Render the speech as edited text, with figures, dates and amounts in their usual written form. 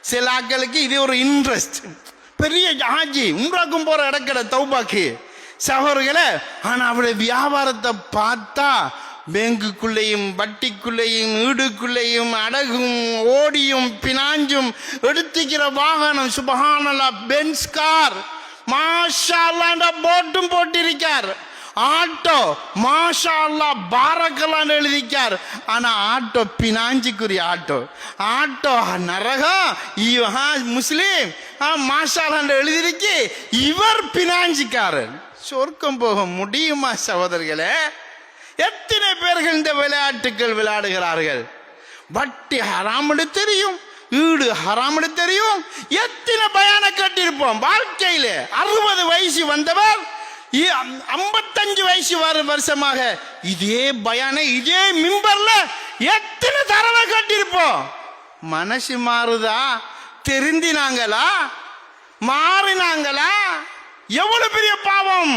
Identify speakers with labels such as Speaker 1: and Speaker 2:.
Speaker 1: சில ஆட்களுக்கு இது ஒரு இன்ட்ரெஸ்ட், பெரிய ஹாஜி உம்ராக்கும் போற இடக்கட தௌபாக்கு சகோதரர்களே. ஆனா அவருடைய வியாபாரத்தை பார்த்தா பேங்குக்குள்ளேயும் வட்டிக்குள்ளேயும் வீடுக்குள்ளேயும் அடகும் ஓடியும் பினாஞ்சும் எடுத்துக்கிற வாகனம் சுபஹானல்லாஹ் பென்ஸ் கார் மாஷா அல்லாஹ் போட்டும் போட்டிருக்கார். ஆட்டோ மாஷா அல்லாஹ் பாரக்கலான்னு எழுதிக்கார். ஆனா ஆட்டோ பினாஞ்சிக்குரிய ஆட்டோ நரகம் முஸ்லீம் மாஷா அல்லாஹ் எழுதிருக்கு. இவர் பினாஞ்சிக்காரர். சொர்க்கம் போக முடியுமா சகோதரர்களே? எத்தனை பேர்கள் இந்த விளையாட்டுகள் விளையாடுகிறார்கள்? வட்டி ஹராம்னு தெரியும், வீடு ஹராம்னு தெரியும். எத்தனை பயான கட்டிருப்போம் வாழ்க்கையில. 60 வயசு வந்தவர் 55 வயசு வருஷமாக இதே பயான இதே மிம்பர்ல எத்தனை தடவை கட்டிருப்போம். மனசு மாறுதா? தெரிந்தினாங்களா? மாறினாங்களா? எவ்வளவு பெரிய பாவம்!